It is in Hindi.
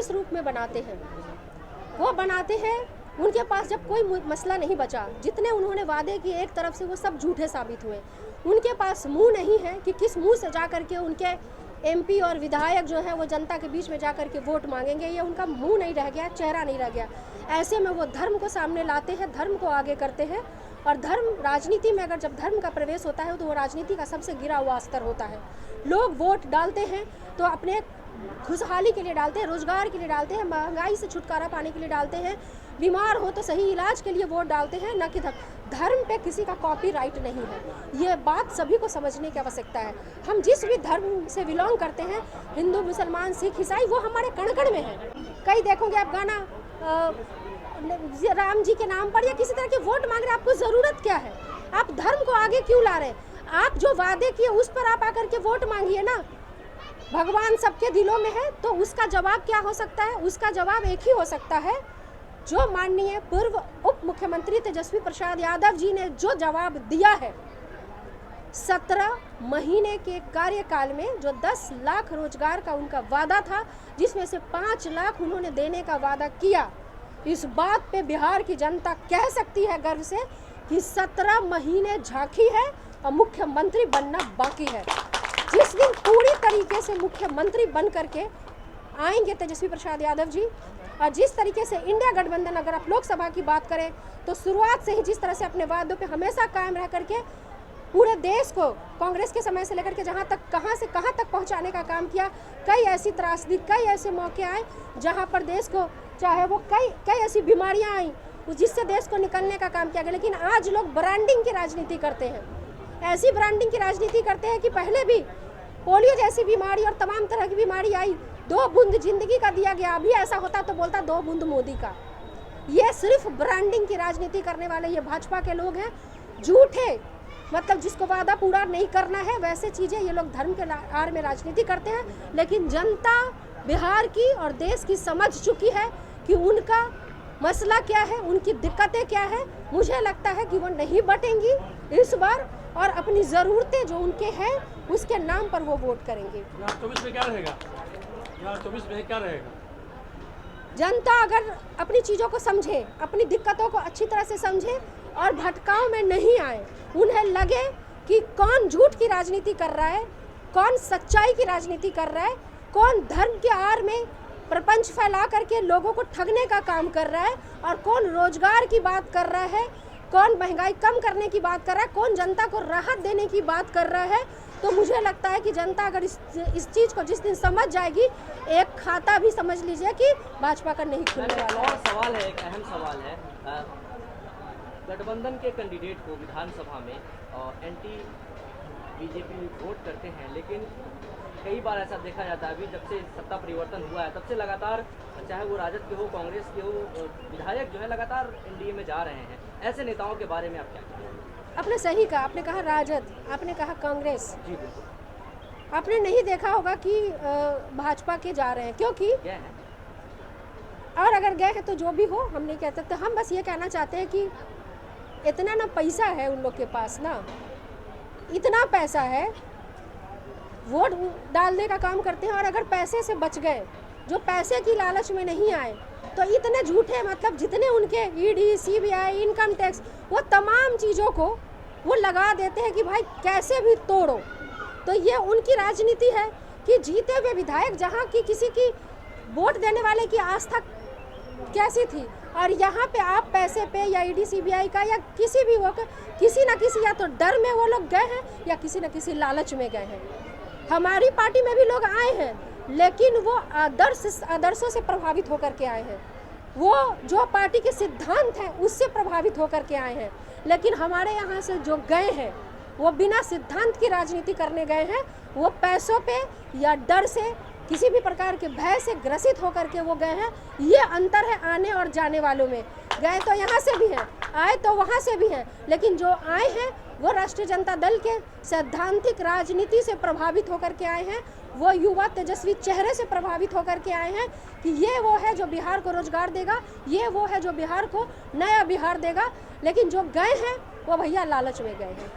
किस रूप में बनाते हैं? वो बनाते हैं उनके पास जब कोई मसला नहीं बचा, जितने उन्होंने वादे किए एक तरफ से वो सब झूठे साबित हुए। उनके पास मुंह नहीं है कि किस मुंह से जा करके उनके एमपी और विधायक जो है वो जनता के बीच में जा करके वोट मांगेंगे। ये उनका मुंह नहीं रह गया, चेहरा नहीं रह गया। ऐसे में वो धर्म को सामने लाते हैं, धर्म को आगे करते हैं। और धर्म राजनीति में, अगर जब धर्म का प्रवेश होता है तो वो राजनीति का सबसे गिरा हुआ स्तर होता है। लोग वोट डालते हैं तो अपने खुशहाली के लिए डालते हैं, रोजगार के लिए डालते हैं, महंगाई से छुटकारा पाने के लिए डालते हैं, बीमार हो तो सही इलाज के लिए वोट डालते हैं, न कि धर्म पे किसी का कॉपीराइट नहीं है। ये बात सभी को समझने की आवश्यकता है। हम जिस भी धर्म से बिलोंग करते हैं, हिंदू, मुसलमान, सिख, ईसाई, वो हमारे कण कण में है। कई देखोगे आप गाना राम जी के नाम पर या किसी तरह के वोट मांग रहे, आपको ज़रूरत क्या है? आप धर्म को आगे क्यों ला रहे? आप जो वादे किए उस पर आप आकर के वोट मांगिए ना। भगवान सबके दिलों में है, तो उसका जवाब क्या हो सकता है? उसका जवाब एक ही हो सकता है, जो माननीय पूर्व उप मुख्यमंत्री तेजस्वी प्रसाद यादव जी ने जो जवाब दिया है 17 महीने के कार्यकाल में, जो 10 लाख रोजगार का उनका वादा था, जिसमें से 5 लाख उन्होंने देने का वादा किया। इस बात पे बिहार की जनता कह सकती है गर्व से कि 17 महीने झांकी है और मुख्यमंत्री बनना बाकी है। जिस दिन पूरी तरीके से मुख्यमंत्री बन करके आएंगे तेजस्वी प्रसाद यादव जी, और जिस तरीके से इंडिया गठबंधन, अगर आप लोकसभा की बात करें तो शुरुआत से ही जिस तरह से अपने वादों पे हमेशा कायम रह करके पूरे देश को कांग्रेस के समय से लेकर के कहां से कहां तक पहुंचाने का काम किया। कई ऐसी त्रासदी, कई ऐसे मौके आए जहां पर देश को, चाहे वो कई ऐसी बीमारियां आई जिससे देश को निकलने का काम किया गया। लेकिन आज लोग ब्रांडिंग की राजनीति करते हैं, ऐसी ब्रांडिंग की राजनीति करते हैं कि पहले भी पोलियो जैसी बीमारी और तमाम तरह की बीमारी आई, 2 बूंद जिंदगी का दिया गया, अभी ऐसा होता तो बोलता 2 बूंद मोदी का। ये सिर्फ ब्रांडिंग की राजनीति करने वाले ये भाजपा के लोग हैं, झूठे, मतलब जिसको वादा पूरा नहीं करना है वैसे चीज़ें ये लोग धर्म के आड़ में राजनीति करते हैं। लेकिन जनता बिहार की और देश की समझ चुकी है कि उनका मसला क्या है, उनकी दिक्कतें क्या है। मुझे लगता है कि वो नहीं बटेंगी इस बार, और अपनी ज़रूरतें जो उनके हैं उसके नाम पर वो वोट करेंगे। 2024 में क्या रहेगा? 2024 में क्या रहेगा? जनता अगर अपनी चीज़ों को समझे, अपनी दिक्कतों को अच्छी तरह से समझे और भटकाव में नहीं आए, उन्हें लगे कि कौन झूठ की राजनीति कर रहा है, कौन सच्चाई की राजनीति कर रहा है, कौन धर्म के आड़ में प्रपंच फैला करके लोगों को ठगने का काम कर रहा है, और कौन रोजगार की बात कर रहा है, कौन महंगाई कम करने की बात कर रहा है, कौन जनता को राहत देने की बात कर रहा है। तो मुझे लगता है कि जनता अगर इस चीज़ को जिस दिन समझ जाएगी, एक खाता भी समझ लीजिए कि भाजपा का नहीं खुलने वाला। और सवाल है, एक अहम सवाल है, गठबंधन के कैंडिडेट को विधानसभा में एंटी बीजेपी वोट करते हैं, लेकिन कई बार ऐसा देखा जाता है, अभी जब से सत्ता परिवर्तन हुआ है तब से लगातार, चाहे वो राजद के हो, कांग्रेस के हो, विधायक जो है लगातार एनडीए में जा रहे हैं। ऐसे नेताओं के बारे में आप क्या कहेंगे? आपने सही कहा, आपने कहा राजद, आपने कहा कांग्रेस। जी बिल्कुल। आपने नहीं देखा होगा कि भाजपा के जा रहे हैं, क्योंकि गए हैं, और अगर गए हैं तो जो भी हो हम नहीं कह सकते। हम बस ये कहना चाहते हैं कि इतना ना पैसा है उन लोग के पास, ना इतना पैसा है, वोट डालने का काम करते हैं, और अगर पैसे से बच गए, जो पैसे की लालच में नहीं आए, तो इतने झूठे, मतलब जितने उनके ईडी, सीबीआई, इनकम टैक्स, वो तमाम चीज़ों को वो लगा देते हैं कि भाई कैसे भी तोड़ो। तो ये उनकी राजनीति है कि जीते हुए विधायक, जहाँ की किसी की वोट देने वाले की आस्था कैसी थी, और यहाँ पे आप पैसे पे या ईडी, सीबीआई का या किसी भी वो किसी न किसी, या तो डर में वो लोग गए हैं या किसी न किसी लालच में गए हैं। हमारी पार्टी में भी लोग आए हैं, लेकिन वो आदर्शों से प्रभावित होकर के आए हैं, वो जो पार्टी के सिद्धांत हैं उससे प्रभावित होकर के आए हैं। लेकिन हमारे यहाँ से जो गए हैं वो बिना सिद्धांत की राजनीति करने गए हैं, वो पैसों पे या डर से, किसी भी प्रकार के भय से ग्रसित होकर के वो गए हैं। ये अंतर है आने और जाने वालों में। गए तो यहाँ से भी हैं, आए तो वहाँ से भी हैं, लेकिन जो आए हैं वो राष्ट्रीय जनता दल के सैद्धांतिक राजनीति से प्रभावित होकर के आए हैं, वो युवा तेजस्वी चेहरे से प्रभावित होकर के आए हैं कि ये वो है जो बिहार को रोजगार देगा, ये वो है जो बिहार को नया बिहार देगा। लेकिन जो गए हैं वो भैया लालच में गए हैं।